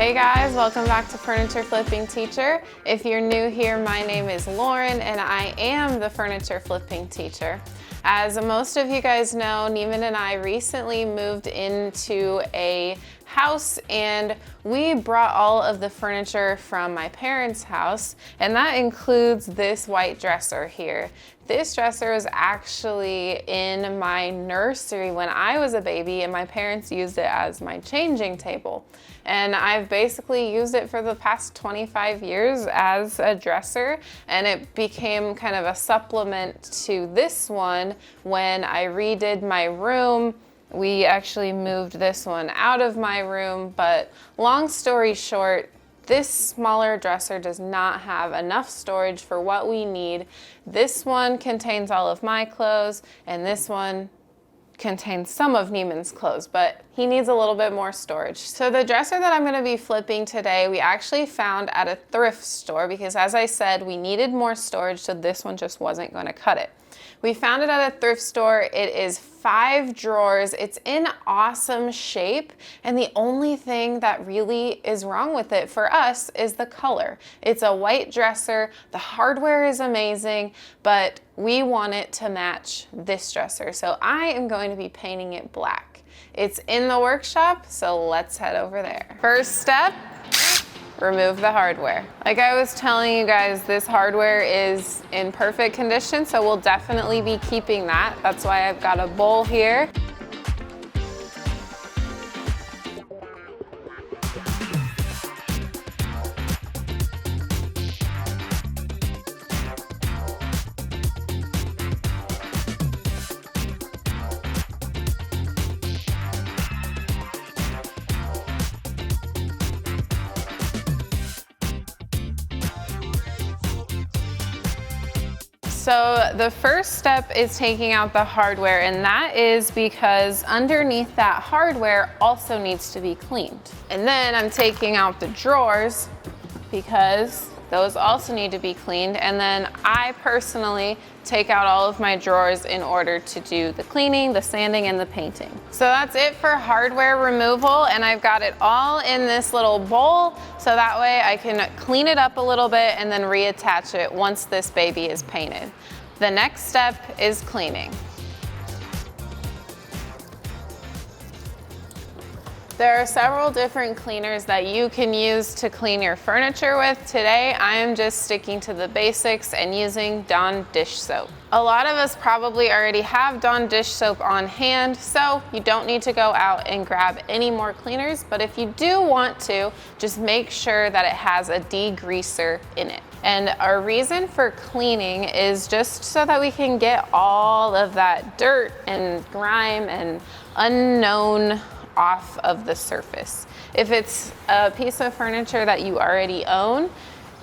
Hey guys, welcome back to Furniture Flipping Teacher. If you're new here, my name is Lauren and I am the Furniture Flipping Teacher. As most of you guys know, Neiman and I recently moved into a house and we brought all of the furniture from my parents' house, and that includes this white dresser here. This dresser was actually in my nursery when I was a baby, and my parents used it as my changing table. And I've basically used it for the past 25 years as a dresser, and it became kind of a supplement to this one when I redid my room. We actually moved this one out of my room, but long story short, this smaller dresser does not have enough storage for what we need. This one contains all of my clothes, and this one contains some of Neiman's clothes, but he needs a little bit more storage. So the dresser that I'm gonna be flipping today, we actually found at a thrift store because, as I said, we needed more storage, so this one just wasn't gonna cut it. We found it at a thrift store. It is 5 drawers. It's in awesome shape, and the only thing that really is wrong with it for us is the color. It's a white dresser. The hardware is amazing, but we want it to match this dresser. So I am going to be painting it black. It's in the workshop, so let's head over there. First step, remove the hardware. Like I was telling you guys, this hardware is in perfect condition, so we'll definitely be keeping that. That's why I've got a bowl here. So the first step is taking out the hardware, and that is because underneath that hardware also needs to be cleaned. And then I'm taking out the drawers because those also need to be cleaned. And then I personally take out all of my drawers in order to do the cleaning, the sanding, and the painting. So that's it for hardware removal, and I've got it all in this little bowl, so that way I can clean it up a little bit and then reattach it once this baby is painted. The next step is cleaning. There are several different cleaners that you can use to clean your furniture with. Today, I am just sticking to the basics and using Dawn dish soap. A lot of us probably already have Dawn dish soap on hand, so you don't need to go out and grab any more cleaners, but if you do want to, just make sure that it has a degreaser in it. And our reason for cleaning is just so that we can get all of that dirt and grime and unknown off of the surface. If it's a piece of furniture that you already own,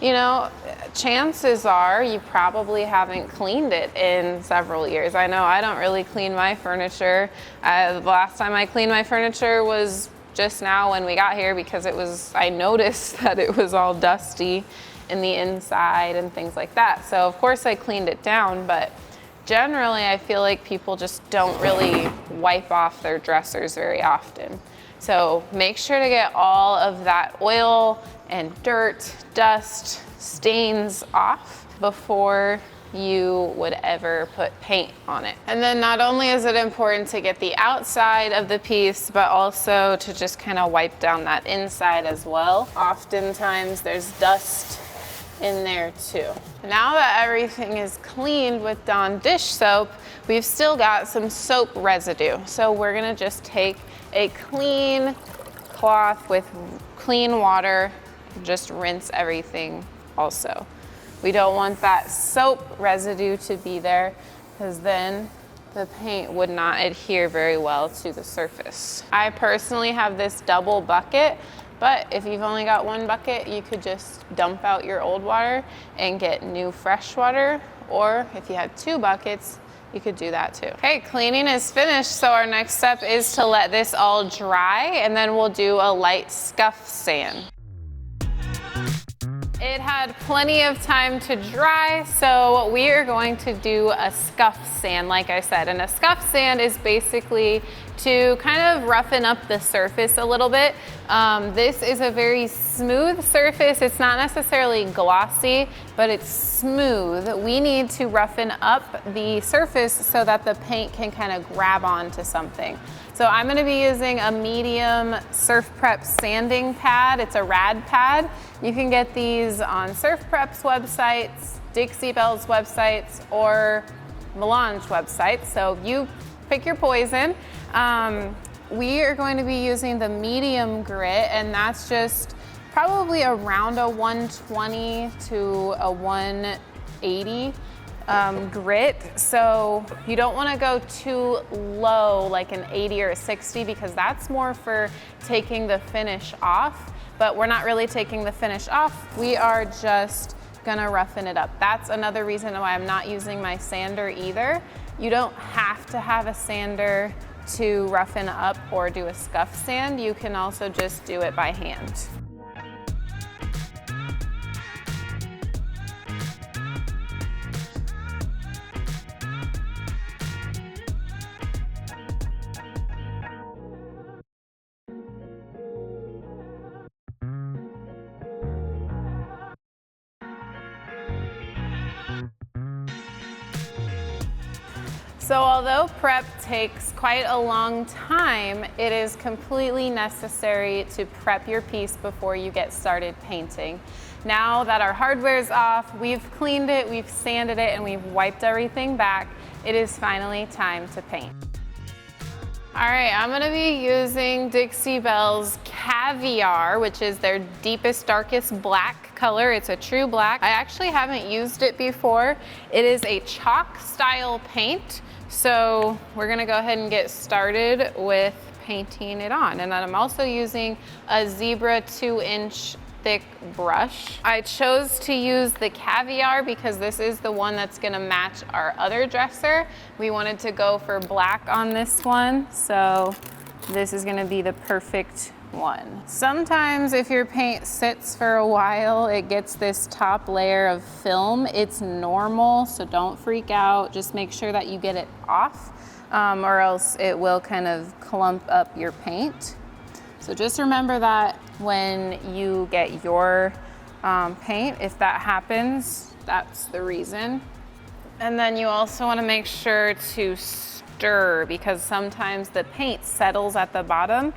you know, chances are you probably haven't cleaned it in several years. I know I don't really clean my furniture. The last time I cleaned my furniture was just now when we got here because I noticed that it was all dusty in the inside and things like that. So of course I cleaned it down, but generally, I feel like people just don't really wipe off their dressers very often. So make sure to get all of that oil and dirt, dust, stains off before you would ever put paint on it. And then not only is it important to get the outside of the piece, but also to just kind of wipe down that inside as well. Oftentimes there's dust in there too. Now that everything is cleaned with Dawn dish soap, we've still got some soap residue. So we're gonna just take a clean cloth with clean water, just rinse everything also. We don't want that soap residue to be there because then the paint would not adhere very well to the surface. I personally have this double bucket, but if you've only got one bucket, you could just dump out your old water and get new fresh water, or if you had 2 buckets, you could do that too. Okay, cleaning is finished, so our next step is to let this all dry, and then we'll do a light scuff sand. It had plenty of time to dry, so we are going to do a scuff sand, like I said. And a scuff sand is basically to kind of roughen up the surface a little bit. This is a very smooth surface. It's not necessarily glossy, but it's smooth. We need to roughen up the surface so that the paint can kind of grab onto something. So I'm gonna be using a medium Surf Prep sanding pad. It's a rad pad. You can get these on Surf Prep's websites, Dixie Belle's websites, or Melange websites. So you pick your poison. We are going to be using the medium grit, and that's just probably around a 120 to a 180 grit. So you don't want to go too low, like an 80 or a 60, because that's more for taking the finish off. But we're not really taking the finish off. We are just gonna roughen it up. That's another reason why I'm not using my sander either. You don't have to have a sander to roughen up or do a scuff sand. You can also just do it by hand. So although prep takes quite a long time, it is completely necessary to prep your piece before you get started painting. Now that our hardware is off, we've cleaned it, we've sanded it, and we've wiped everything back, it is finally time to paint. All right, I'm gonna be using Dixie Belle's Caviar, which is their deepest, darkest black color. It's a true black. I actually haven't used it before. It is a chalk style paint. So we're gonna go ahead and get started with painting it on. And then I'm also using a Zebra 2-inch thick brush. I chose to use the Caviar because this is the one that's gonna match our other dresser. We wanted to go for black on this one, so this is gonna be the perfect one. Sometimes if your paint sits for a while, it gets this top layer of film. It's normal, so don't freak out. Just make sure that you get it off, or else it will kind of clump up your paint. So just remember that when you get your paint, if that happens, that's the reason. And then you also want to make sure to stir, because sometimes the paint settles at the bottom,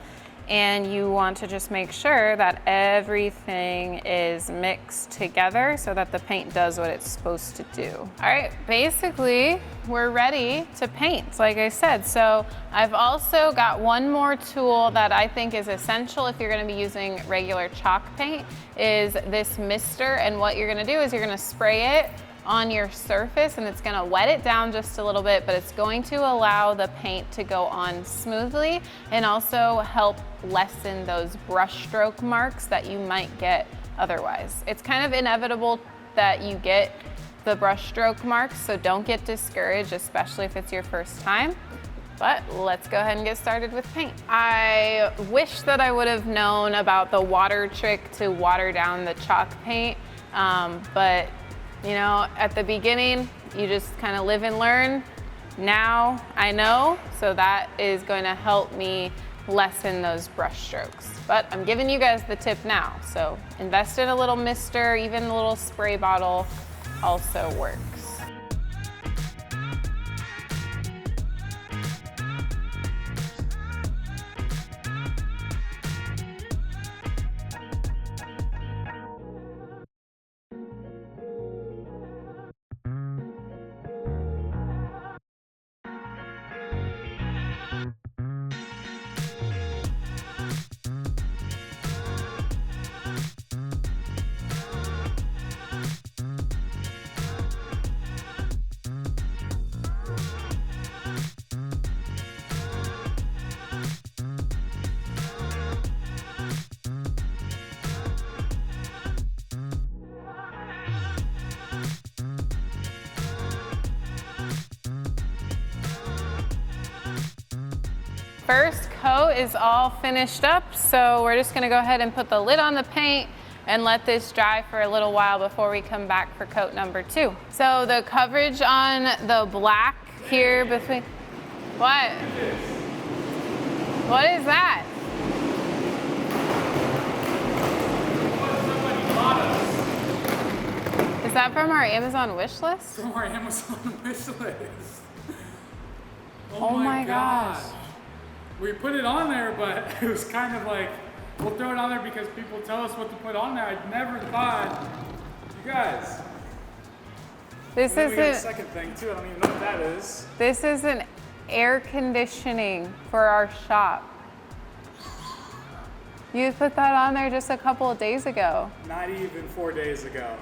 and you want to just make sure that everything is mixed together so that the paint does what it's supposed to do. All right, basically, we're ready to paint, like I said. So I've also got one more tool that I think is essential if you're gonna be using regular chalk paint, is this mister. And what you're gonna do is you're gonna spray it on your surface, and it's gonna wet it down just a little bit, but it's going to allow the paint to go on smoothly and also help lessen those brush stroke marks that you might get otherwise. It's kind of inevitable that you get the brush stroke marks, so don't get discouraged, especially if it's your first time. But let's go ahead and get started with paint. I wish that I would have known about the water trick to water down the chalk paint, but you know, at the beginning, you just kind of live and learn. Now I know, so that is going to help me lessen those brush strokes. But I'm giving you guys the tip now. So invest in a little mister, even a little spray bottle also works. First coat is all finished up, so we're just gonna go ahead and put the lid on the paint and let this dry for a little while before we come back for coat number 2. So the coverage on the black here between, what? What is that? Is that from our Amazon wish list? From our Amazon wish list. Oh my gosh. We put it on there, but it was kind of like, we'll throw it on there because people tell us what to put on there. I never thought, you guys. This is we got a second thing too. I don't even know what that is. This is an air conditioning for our shop. You put that on there just a couple of days ago. Not even 4 days ago.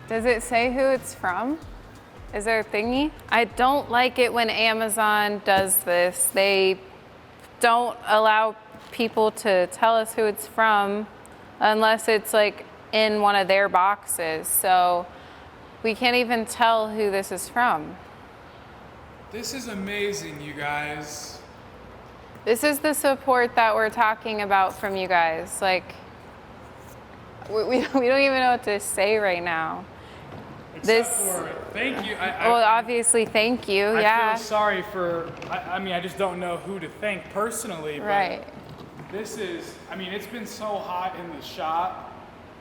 Does it say who it's from? Is there a thingy? I don't like it when Amazon does this. They don't allow people to tell us who it's from unless it's like in one of their boxes. So we can't even tell who this is from. This is amazing, you guys. This is the support that we're talking about from you guys. Like, we don't even know what to say right now. Except for thank you. Well, obviously, thank you. I feel sorry for. I mean, I just don't know who to thank personally. But right. This is. I mean, it's been so hot in the shop.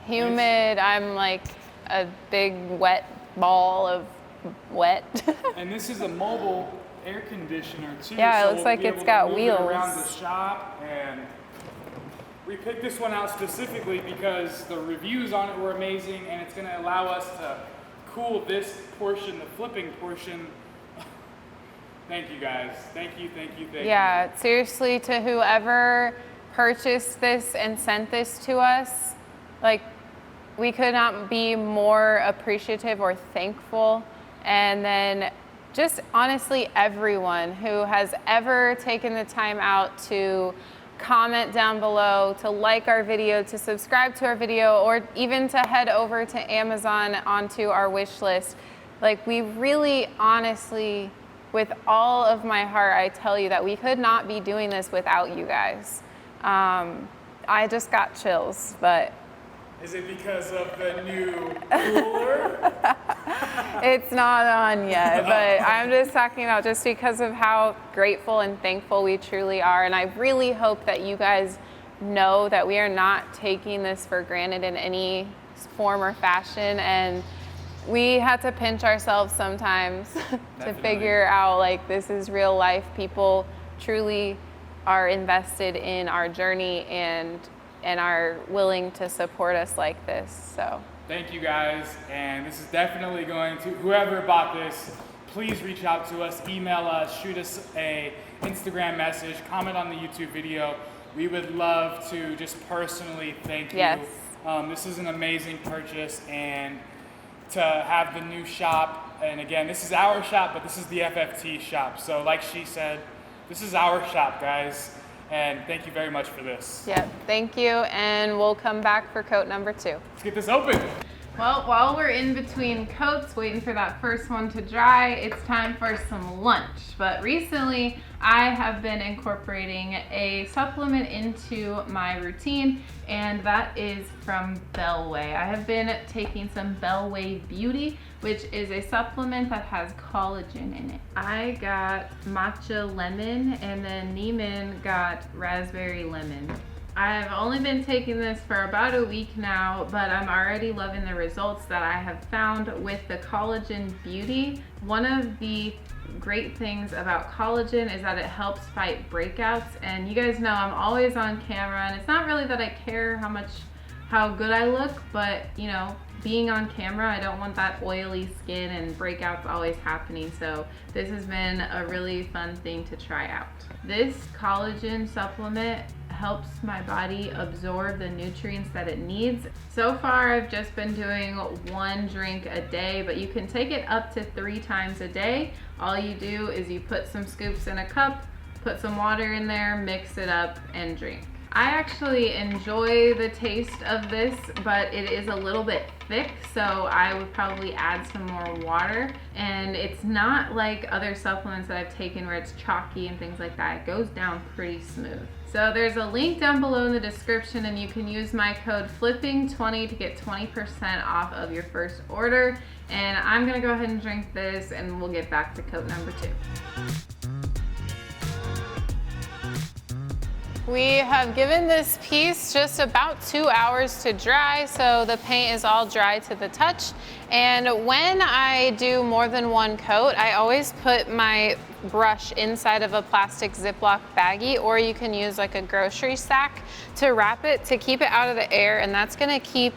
Humid. I'm like a big wet ball of wet. And this is a mobile air conditioner too. Yeah, so it looks like we'll it's got wheels around the shop, and we picked this one out specifically because the reviews on it were amazing, and it's going to allow us to cool this portion, the flipping portion. Thank you guys. Thank you. Yeah, seriously, to whoever purchased this and sent this to us, like, we could not be more appreciative or thankful. And then just honestly, everyone who has ever taken the time out to comment down below, to like our video, to subscribe to our video, or even to head over to Amazon onto our wish list. Like, we really, honestly, with all of my heart, I tell you that we could not be doing this without you guys. I just got chills, but. Is it because of the new cooler? It's not on yet, but I'm just talking about just because of how grateful and thankful we truly are. And I really hope that you guys know that we are not taking this for granted in any form or fashion. And we had to pinch ourselves sometimes to figure out, like, this is real life. People truly are invested in our journey and are willing to support us like this. So thank you guys, and this is definitely going to, whoever bought this, please reach out to us, email us, shoot us a Instagram message, comment on the YouTube video. We would love to just personally thank you. Yes. This is an amazing purchase, and to have the new shop, and again, this is our shop, but this is the FFT shop. So like she said, this is our shop, guys. And thank you very much for this. Yep, thank you, and we'll come back for coat number 2. Let's get this open. Well, while we're in between coats, waiting for that first one to dry, it's time for some lunch. But recently, I have been incorporating a supplement into my routine, and that is from Belle. I have been taking some Belle Beauty, which is a supplement that has collagen in it. I got matcha lemon, and then Neiman got raspberry lemon. I've only been taking this for about a week now, but I'm already loving the results that I have found with the Collagen Beauty. One of the great things about collagen is that it helps fight breakouts, and you guys know I'm always on camera, and it's not really that I care how good I look, but you know, being on camera, I don't want that oily skin and breakouts always happening, so this has been a really fun thing to try out. This collagen supplement helps my body absorb the nutrients that it needs. So far, I've just been doing 1 drink a day, but you can take it up to 3 times a day. All you do is you put some scoops in a cup, put some water in there, mix it up, and drink. I actually enjoy the taste of this, but it is a little bit thick, so I would probably add some more water. And it's not like other supplements that I've taken where it's chalky and things like that. It goes down pretty smooth. So there's a link down below in the description, and you can use my code FLIPPING20 to get 20% off of your first order. And I'm gonna go ahead and drink this, and we'll get back to coat number 2. We have given this piece just about 2 hours to dry, so the paint is all dry to the touch. And when I do more than one coat, I always put my brush inside of a plastic Ziploc baggie, or you can use like a grocery sack to wrap it to keep it out of the air, and that's gonna keep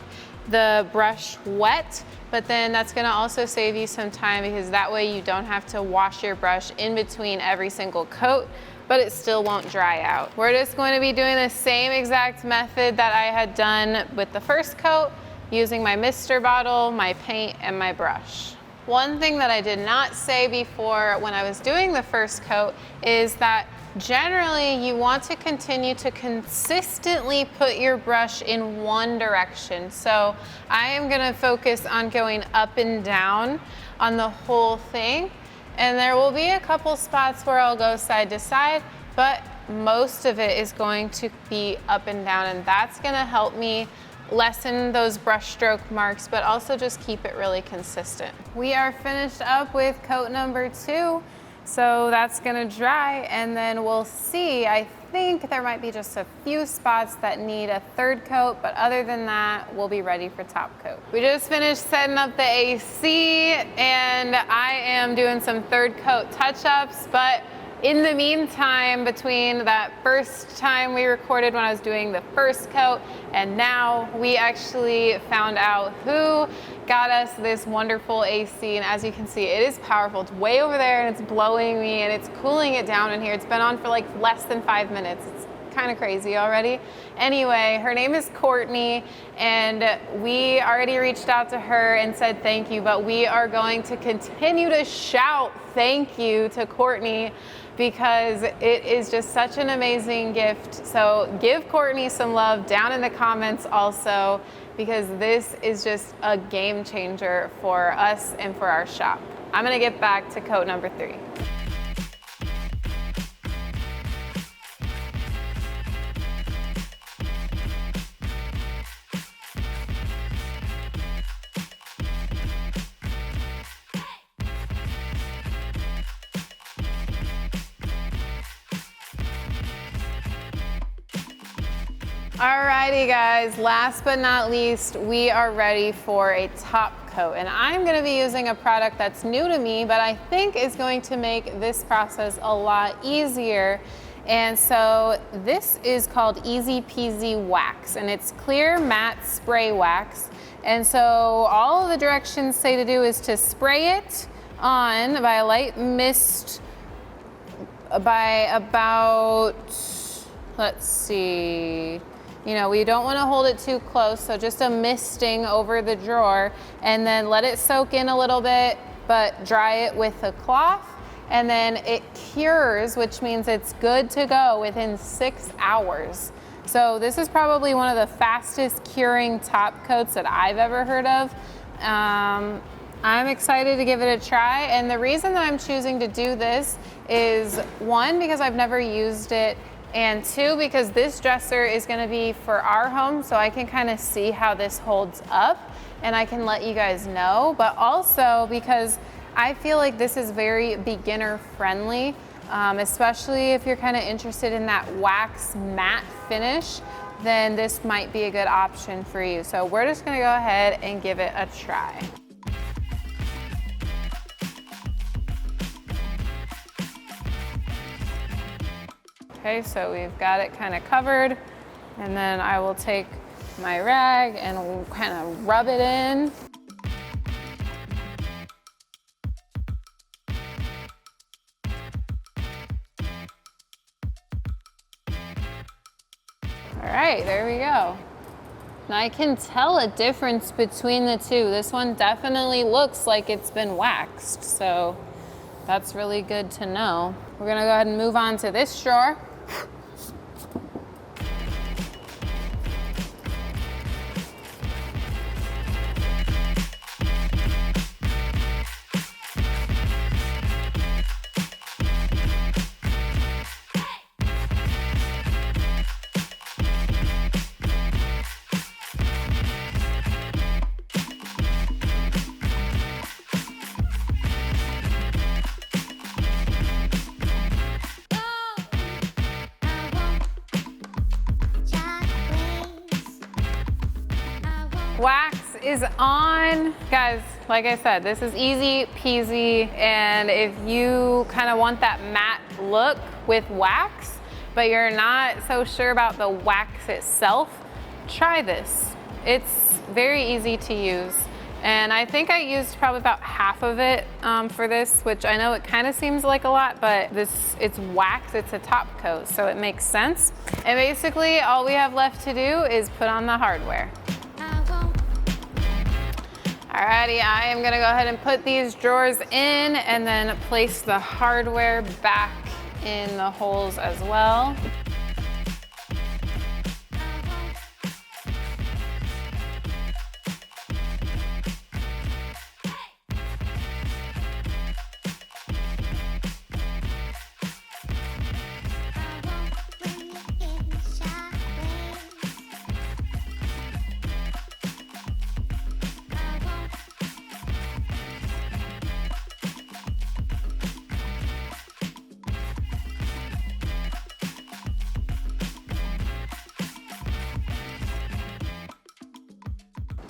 the brush wet, but then that's gonna also save you some time because that way you don't have to wash your brush in between every single coat, but it still won't dry out. We're just going to be doing the same exact method that I had done with the first coat, using my mister bottle, my paint, and my brush. One thing that I did not say before when I was doing the first coat is that generally you want to continue to consistently put your brush in one direction. So I am gonna focus on going up and down on the whole thing. And there will be a couple spots where I'll go side to side, but most of it is going to be up and down, and that's gonna help me lessen those brush stroke marks, but also just keep it really consistent. We are finished up with coat number 2. So that's gonna dry, and then we'll see. I think there might be just a few spots that need a third coat, but other than that, we'll be ready for top coat. We just finished setting up the AC, and I am doing some third coat touch-ups, but in the meantime, between that first time we recorded when I was doing the first coat and now, we actually found out who got us this wonderful AC, and as you can see, it is powerful. It's way over there and it's blowing me and it's cooling it down in here. It's been on for like less than 5 minutes. It's kind of crazy already. Anyway, her name is Courtney, and we already reached out to her and said thank you, but we are going to continue to shout thank you to Courtney because it is just such an amazing gift. So give Courtney some love down in the comments also, because this is just a game changer for us and for our shop. I'm gonna get back to coat number 3. Alrighty guys, last but not least, we are ready for a top coat. And I'm gonna be using a product that's new to me, but I think is going to make this process a lot easier. And so this is called Easy Peasy Wax, and it's clear matte spray wax. And so all of the directions say to do is to spray it on by a light mist by about, let's see, you know, we don't want to hold it too close, so just a misting over the drawer, and then let it soak in a little bit, but dry it with a cloth, and then it cures, which means it's good to go within 6 hours. So this is probably one of the fastest curing top coats that I've ever heard of. I'm excited to give it a try, and the reason that I'm choosing to do this is 1, because I've never used it, and 2, because this dresser is gonna be for our home, so I can kind of see how this holds up and I can let you guys know, but also because I feel like this is very beginner friendly, especially if you're kind of interested in that wax matte finish, then this might be a good option for you. So we're just gonna go ahead and give it a try. Okay, so we've got it kind of covered, and then I will take my rag and we'll kind of rub it in. All right, there we go. Now I can tell a difference between the two. This one definitely looks like it's been waxed, so that's really good to know. We're gonna go ahead and move on to this drawer. Wax is on. Guys, like I said, this is easy peasy, and if you kind of want that matte look with wax, but you're not so sure about the wax itself, try this. It's very easy to use. And I think I used probably about half of it for this, which I know it kind of seems like a lot, but it's wax, it's a top coat, so it makes sense. And basically all we have left to do is put on the hardware. Alrighty, I am gonna go ahead and put these drawers in and then place the hardware back in the holes as well.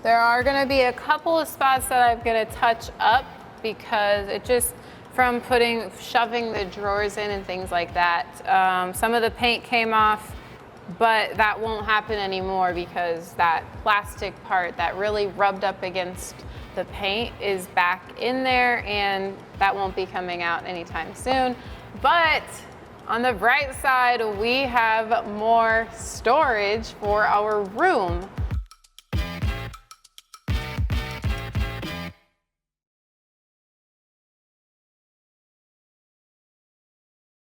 There are gonna be a couple of spots that I'm gonna touch up because it just, from shoving the drawers in and things like that, some of the paint came off, but that won't happen anymore because that plastic part that really rubbed up against the paint is back in there, and that won't be coming out anytime soon. But on the bright side, we have more storage for our room.